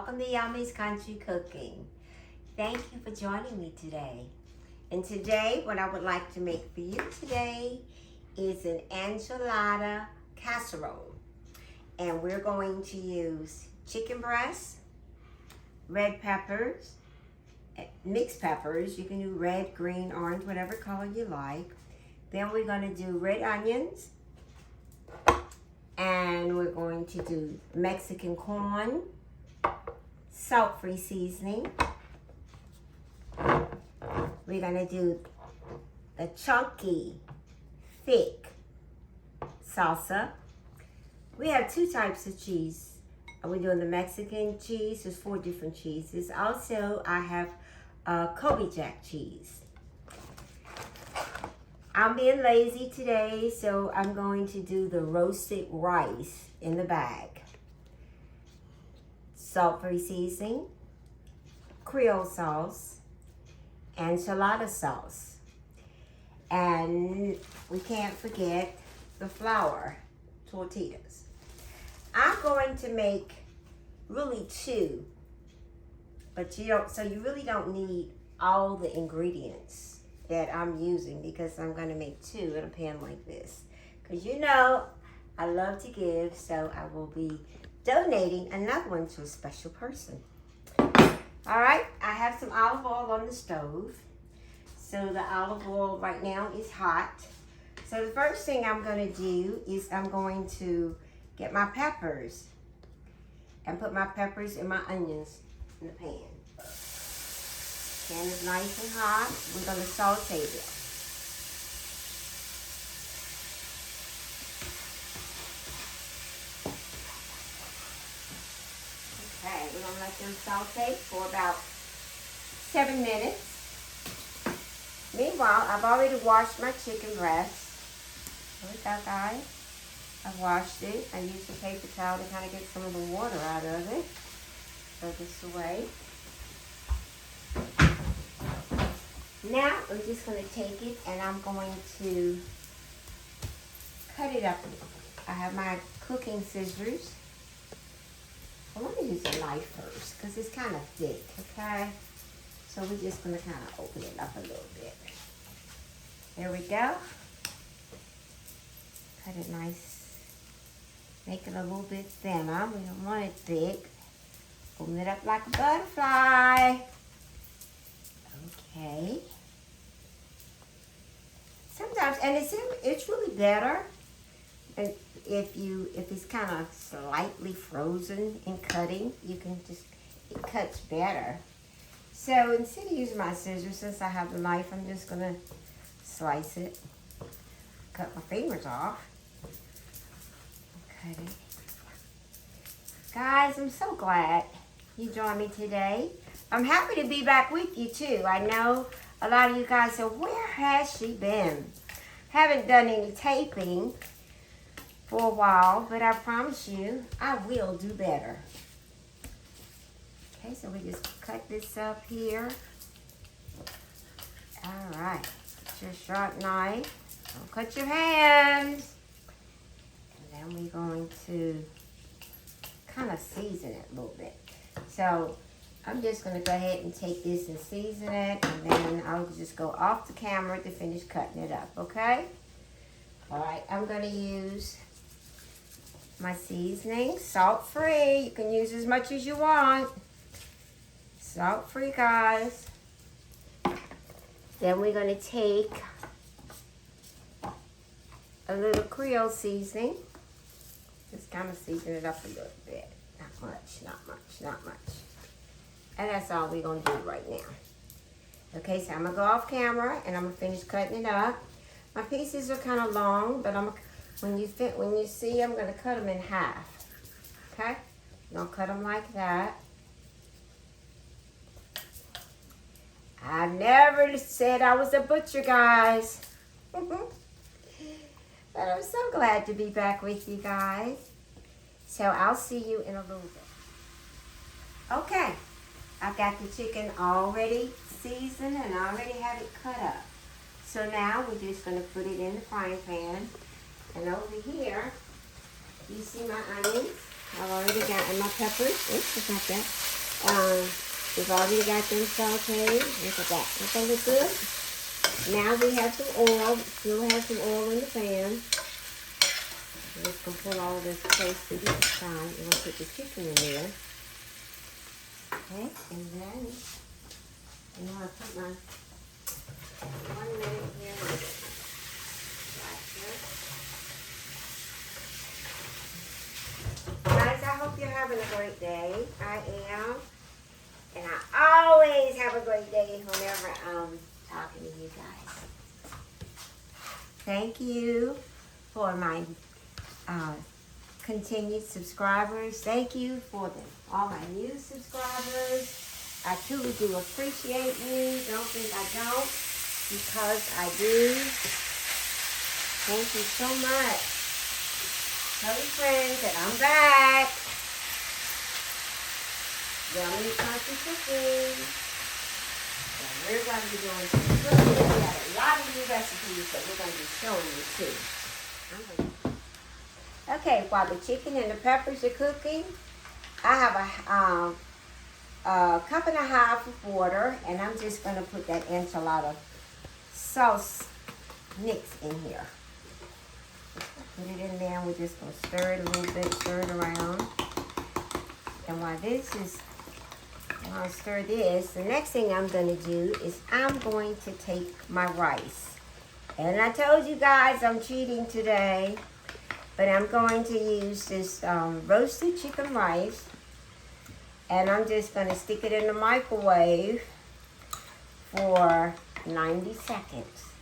welcome to Yummy's Country Cooking. Thank you for joining me today. And today, what I would like to make for you today is an enchilada casserole. And we're going to use chicken breast, red peppers, mixed peppers. You can do red, green, orange, whatever color you like. Then we're going to do red onions. And we're going to do Mexican corn, salt-free seasoning. We're going to do the chunky, thick salsa. We have two types of cheese. We're doing the Mexican cheese. There's 4 different cheeses. Also, I have Colby Jack cheese. I'm being lazy today, so I'm going to do the roasted rice in the bag. Salt-free seasoning, Creole sauce, enchilada sauce. And we can't forget the flour, tortillas. I'm going to make really 2, but you really don't need all the ingredients that I'm using, because I'm going to make 2 in a pan like this. Because you know, I love to give, so I will be donating another one to a special person. Alright, I have some olive oil on the stove. So the olive oil right now is hot. So the first thing I'm going to do is I'm going to get my peppers and put my peppers and my onions in the pan. Pan is nice and hot. We're going to saute it. Okay, we're going to let them saute for about 7 minutes. Meanwhile, I've already washed my chicken breast. There we go, guys. I've washed it. I used a paper towel to kind of get some of the water out of it. Throw this away. Now, I'm just going to take it and I'm going to cut it up. I have my cooking scissors. Well, let me use a knife first because it's kind of thick, okay? So we're just going to kind of open it up a little bit. There we go. Cut it nice. Make it a little bit thinner. We don't want it thick. Open it up like a butterfly. Okay. Sometimes, and it's really better and if it's kind of slightly frozen in cutting, you can just, it cuts better. So instead of using my scissors, since I have the knife, I'm just gonna slice it. Cut my fingers off. Cut it. Guys, I'm so glad you joined me today. I'm happy to be back with you too. I know a lot of you guys said, where has she been? Haven't done any taping for a while, but I promise you, I will do better. Okay, so we just cut this up here. All right, get your sharp knife. Don't cut your hands. And then we're going to kind of season it a little bit. So I'm just going to go ahead and take this and season it, and then I'll just go off the camera to finish cutting it up, okay? All right, I'm going to use my seasoning, salt-free. You can use as much as you want. Salt-free, guys. Then we're going to take a little Creole seasoning. Just kind of season it up a little bit. Not much, not much, not much. And that's all we're going to do right now. Okay, so I'm going to go off camera and I'm going to finish cutting it up. My pieces are kind of long, but when you see, I'm going to cut them in half. Okay? I'm going to cut them like that. I never said I was a butcher, guys. But I'm so glad to be back with you guys. So I'll see you in a little bit. Okay. I've got the chicken already seasoned and I already have it cut up. So now we're just going to put it in the frying pan. And over here, you see my onions? I've already gotten my peppers. Oops, I got that. We've already got them sauteed. Look at that. Does that look good? Now we have some oil. Still have some oil in the pan. I'm just going to pull all this close to this side. I'm going to put the chicken in there. Okay, and then I'm going to put my 1 minute here with it. Guys, I hope you're having a great day. I am. And I always have a great day whenever I'm talking to you guys. Thank you for my continued subscribers. Thank you for all my new subscribers. I truly do appreciate you. Don't think I don't, because I do. Thank you so much. Tell your friends that I'm back. Yummy country cooking. And we're going to be doing some cooking. We got a lot of new recipes that we're going to be showing you too. Okay, while the chicken and the peppers are cooking, I have a cup and a half of water, and I'm just going to put that enchilada sauce mix in here. Put it in there, and we're just going to stir it a little bit, stir it around. And while I stir this, the next thing I'm going to do is I'm going to take my rice. And I told you guys I'm cheating today, but I'm going to use this roasted chicken rice. And I'm just going to stick it in the microwave for 90 seconds.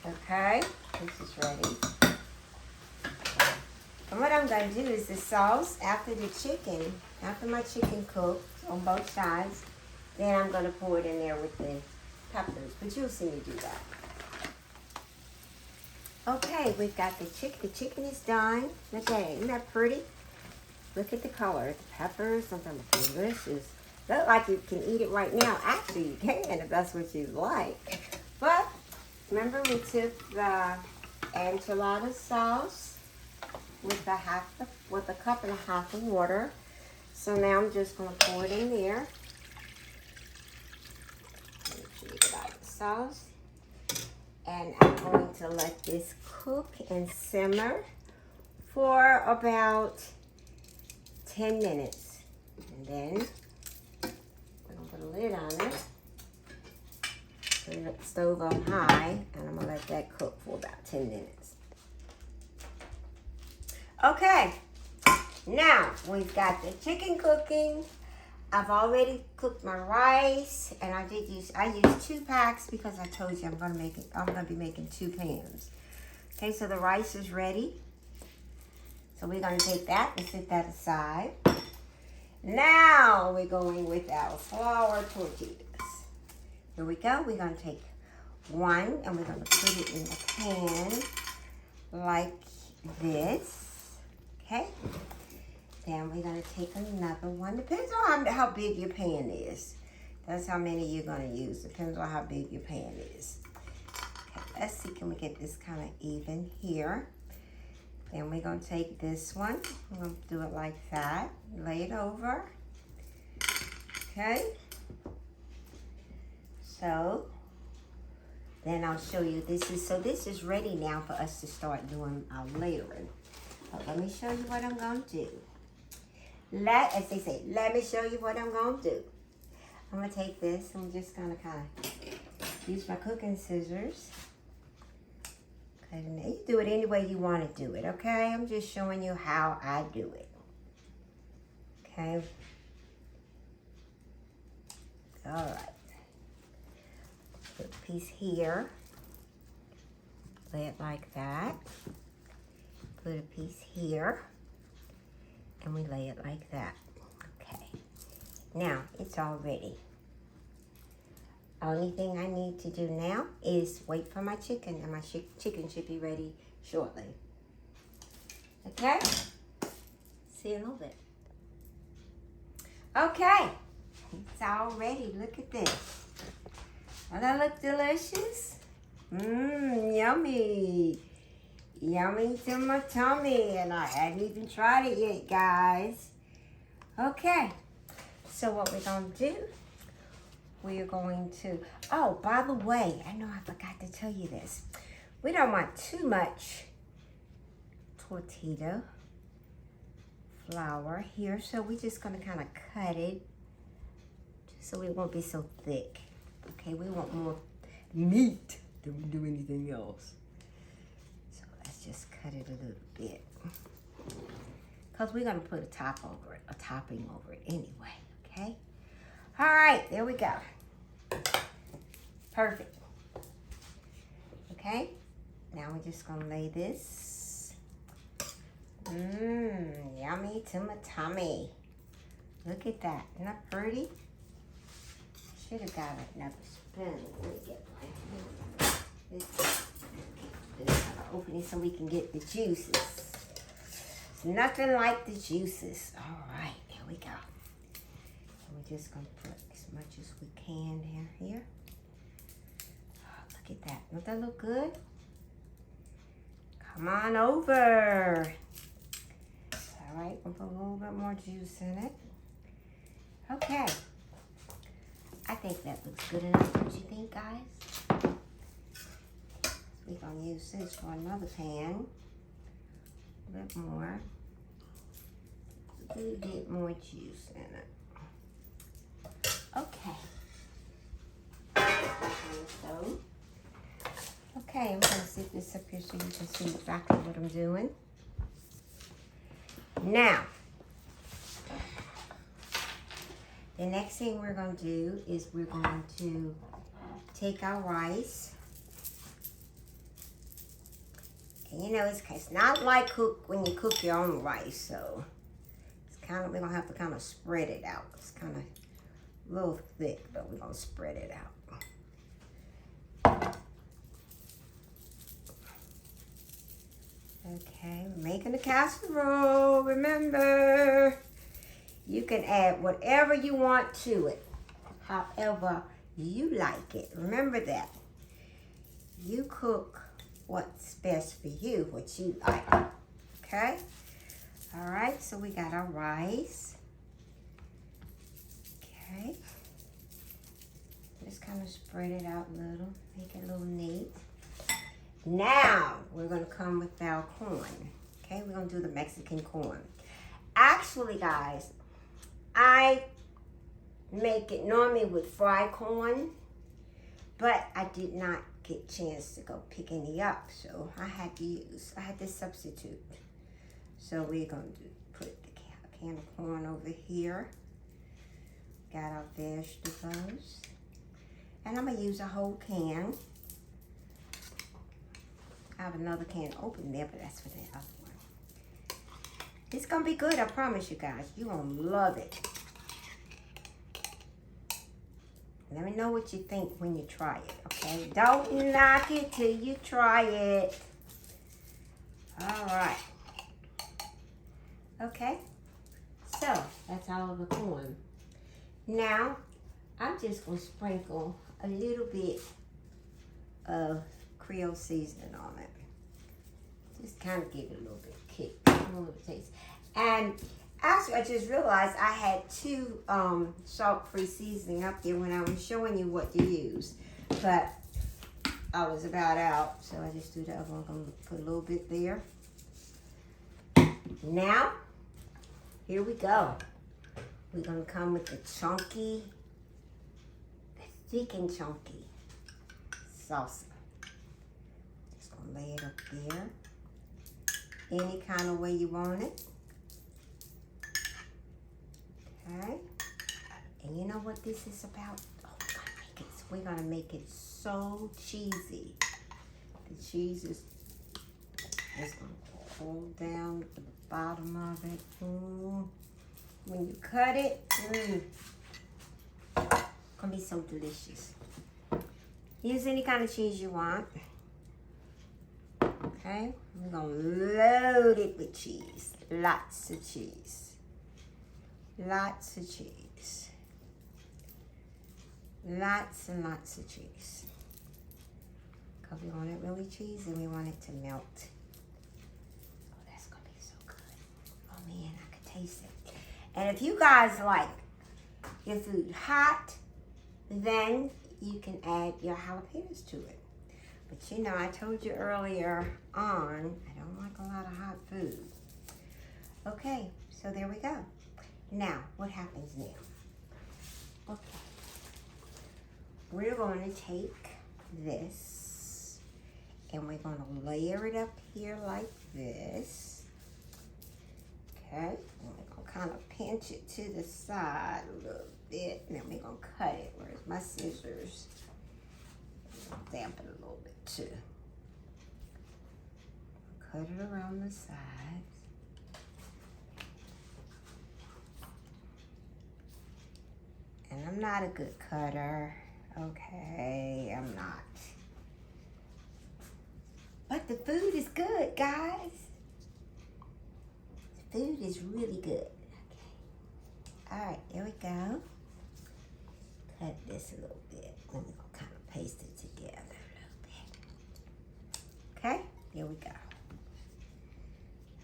Okay, this is ready. And what I'm going to do is the sauce, after my chicken cooks on both sides, then I'm going to pour it in there with the peppers. But you'll see me do that. Okay, we've got the chicken. The chicken is done. Look at it. Isn't that pretty? Look at the color. The peppers, something delicious. Look like you can eat it right now. Actually, you can if that's what you like. But remember, we took the enchilada sauce with a cup and a half of water. So now I'm just going to pour it in there. Make sure you get out the sauce. And I'm going to let this cook and simmer for about 10 minutes. And then we're going to put a lid on it. Put the stove on high, and I'm going to let that cook for about 10 minutes. Okay, now we've got the chicken cooking. I've already cooked my rice, and I used 2 packs because I told you I'm gonna be making 2 pans. Okay, so the rice is ready. So we're gonna take that and set that aside. Now we're going with our flour tortillas. Here we go. We're gonna take one and we're gonna put it in the pan like this. Okay. Then we're going to take another one. Depends on how big your pan is. That's how many you're going to use. Depends on how big your pan is. Okay, let's see. Can we get this kind of even here? Then we're going to take this one. We're going to do it like that. Lay it over. Okay. So, then I'll show you. This is ready now for us to start doing our layering. But let me show you what I'm going to do. As they say, let me show you what I'm going to do. I'm going to take this. I'm just going to kind of use my cooking scissors. Okay, you do it any way you want to do it, okay? I'm just showing you how I do it. Okay. All right. Put a piece here. Lay it like that. Put a piece here, and we lay it like that. Okay, now it's all ready. Only thing I need to do now is wait for my chicken, and my chicken should be ready shortly. Okay, see you in a little bit. Okay, it's all ready. Look at this. Doesn't that look delicious? Yummy. yummy to my tummy, and I hadn't even tried it yet, guys. Okay, so what we're gonna do, we're going to, oh, by the way, I know I forgot to tell you this. We don't want too much tortilla flour here, so we're just gonna kind of cut it just so it won't be so thick. Okay, we want more meat than we do anything else. So let's just cut it a little bit. Because we're gonna put a topping over it anyway, okay? All right, there we go. Perfect. Okay, now we're just gonna lay this. Yummy to my tummy. Look at that, isn't that pretty? Should have got another spoon. Let me get one. Open it so we can get the juices. It's nothing like the juices. All right, there we go. And we're just gonna put as much as we can here. Oh, look at that. Don't that look good? Come on over. All right, we'll put a little bit more juice in it. Okay. I think that looks good enough, don't you think, guys? We're gonna use this for another pan. A bit more. A little bit more juice in it. Okay. Okay, I'm gonna sit this up here so you can see exactly what I'm doing. Now, the next thing we're going to do is we're going to take our rice. And you know, it's not like when you cook your own rice, so it's kind of, we're going to have to kind of spread it out. It's kind of a little thick, but we're going to spread it out. Okay, making a casserole, remember. You can add whatever you want to it, however you like it. Remember that. You cook what's best for you, what you like. Okay? All right, so we got our rice. Okay. Just kind of spread it out a little, make it a little neat. Now, we're going to come with our corn. Okay, we're going to do the Mexican corn. Actually, guys, I make it normally with fried corn, but I did not get a chance to go pick any up, so I had to substitute. So we're going to put the can of corn over here. Got our vegetables. And I'm going to use a whole can. I have another can open there, but that's for the other one. It's going to be good, I promise you guys. You're going to love it. Let me know what you think when you try it, okay? Don't knock it till you try it. All right. Okay. So, that's all of the corn. Now, I'm just going to sprinkle a little bit of Creole seasoning on it. Just kind of give it a little bit of kick, a little taste. And actually, I just realized I had 2 salt-free seasoning up there when I was showing you what to use. But I was about out, so I just do the other one. I'm going to put a little bit there. Now, here we go. We're going to come with the chunky, the thick and chunky salsa. Just going to lay it up there. Any kind of way you want it. Okay. And you know what this is about? Oh, we're going to make it so cheesy. The cheese is going to fall down to the bottom of it. When you cut it, it's going to be so delicious. Use any kind of cheese you want. Okay, we're going to load it with cheese. Lots of cheese. Lots of cheese. Lots and lots of cheese. Because we want it really cheesy and we want it to melt. And if you guys like your food hot, then you can add your jalapenos to it. But you know, I told you earlier on, I don't like a lot of hot food. Okay, so there we go. Now, what happens now? Okay. We're going to take this and we're going to layer it up here like this. Okay, and we're going to kind of pinch it to the side a little bit, and then we're going to cut it. Where's my scissors? Dampen it a little bit too. Cut it around the sides. And I'm not a good cutter. Okay, I'm not. But the food is good, guys. The food is really good. Okay. All right, here we go. Cut this a little bit. Let me kind of paste it together a little bit. Okay, there we go.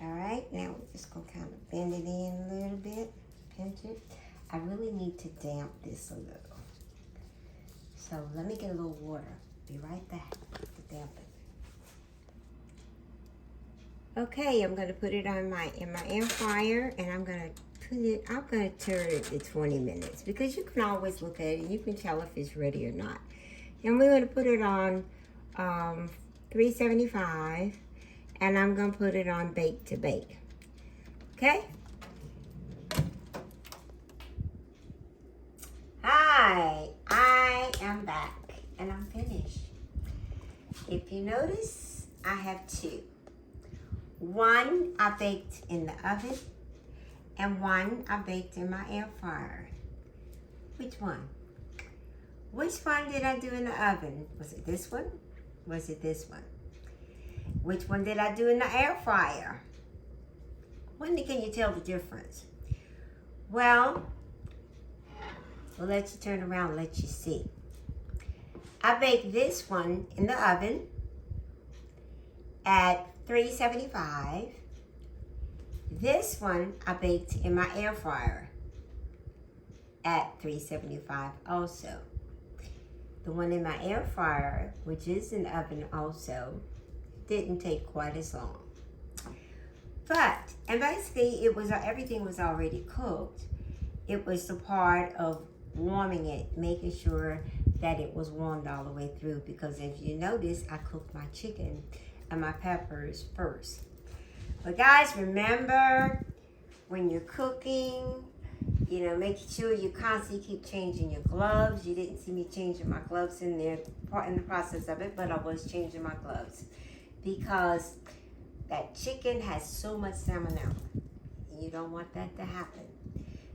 All right, now we're just gonna kind of bend it in a little bit, pinch it. I really need to damp this a little. So let me get a little water. Be right back to dampen. Okay, I'm gonna put it on in my air fryer, and I'm gonna turn it to 20 minutes because you can always look at it and you can tell if it's ready or not. And we're gonna put it on 375, and I'm gonna put it on bake to bake. Okay? Hi, I am back and I'm finished. If you notice, I have two. One I baked in the oven and one I baked in my air fryer. Which one? Which one did I do in the oven? Was it this one? Was it this one? Which one did I do in the air fryer? When can you tell the difference? Well, we'll let you turn around and let you see. I baked this one in the oven at 375. This one I baked in my air fryer at 375 also. The one in my air fryer, which is in the oven also, didn't take quite as long. And basically everything was already cooked. It was the part of warming it, making sure that it was warmed all the way through, because if you notice, I cooked my chicken and my peppers first. But guys, remember, when you're cooking, you know, make sure you constantly keep changing your gloves. You didn't see me changing my gloves in the process of it, but I was changing my gloves because that chicken has so much salmonella. You don't want that to happen.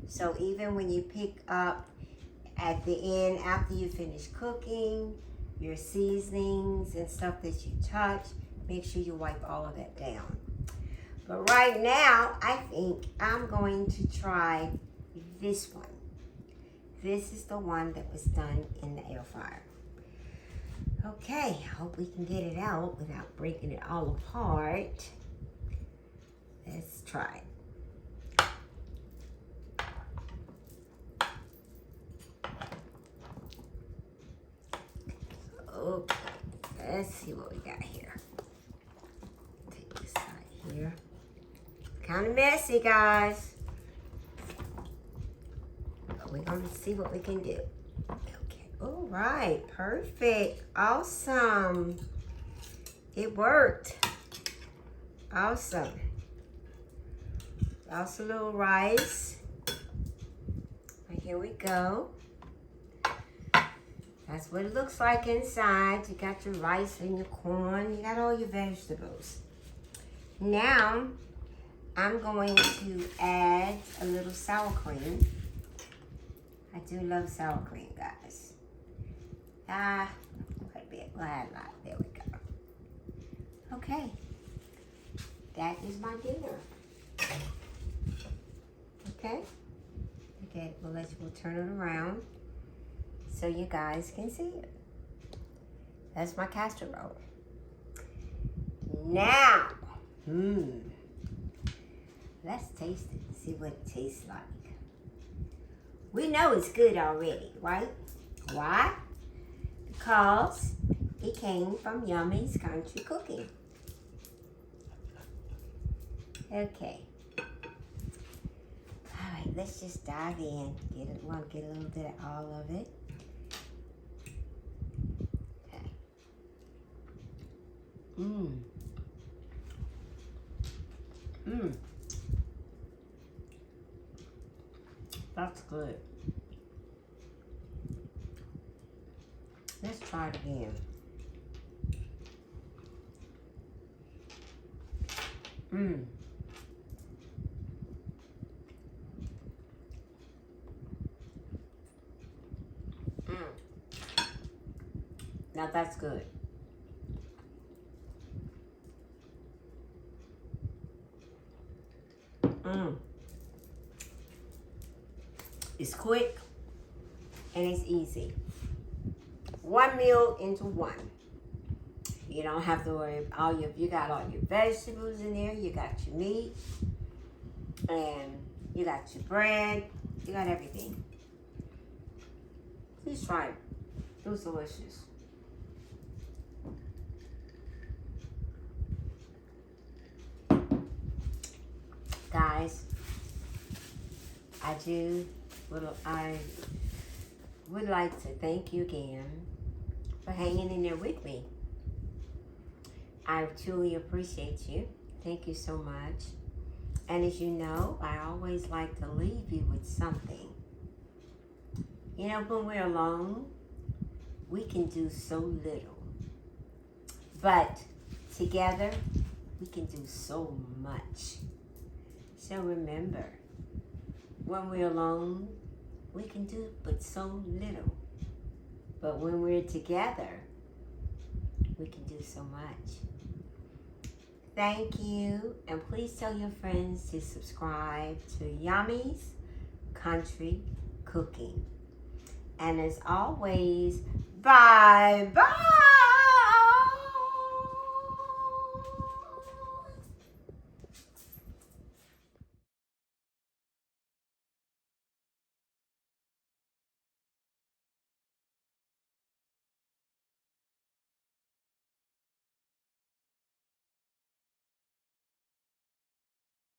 So even when you pick up at the end, after you finish cooking, your seasonings and stuff that you touch, make sure you wipe all of that down. But right now, I think I'm going to try this one. This is the one that was done in the air fryer. Okay, I hope we can get it out without breaking it all apart. Let's try it. Okay, let's see what we got here. Take this side here. Kind of messy, guys. But we're going to see what we can do. Okay, all right, perfect, awesome. It worked. Awesome. Lost a little rice. And here we go. That's what it looks like inside. You got your rice and your corn. You got all your vegetables. Now, I'm going to add a little sour cream. I do love sour cream, guys. Quite a bit. We'll add a lot. There we go. Okay. That is my dinner. Okay? Okay, we'll turn it around so you guys can see it. That's my casserole. Now, let's taste it. See what it tastes like. We know it's good already, right? Why? Because it came from Yummy's Country Cooking. Okay. All right, let's just dive in. Want to get a little bit of all of it. Okay. That's good. Let's try it again. Now that's good. It's quick and it's easy. One meal into one. You don't have to worry about you got all your vegetables in there, you got your meat, and you got your bread, you got everything. Please try it. It was delicious. Guys, I would like to thank you again for hanging in there with me. I truly appreciate you. Thank you so much. And as you know, I always like to leave you with something. You know, when we're alone, we can do so little. But together, we can do so much. So remember, when we're alone, we can do but so little. But when we're together, we can do so much. Thank you, and please tell your friends to subscribe to Yummy's Country Cooking. And as always, bye-bye.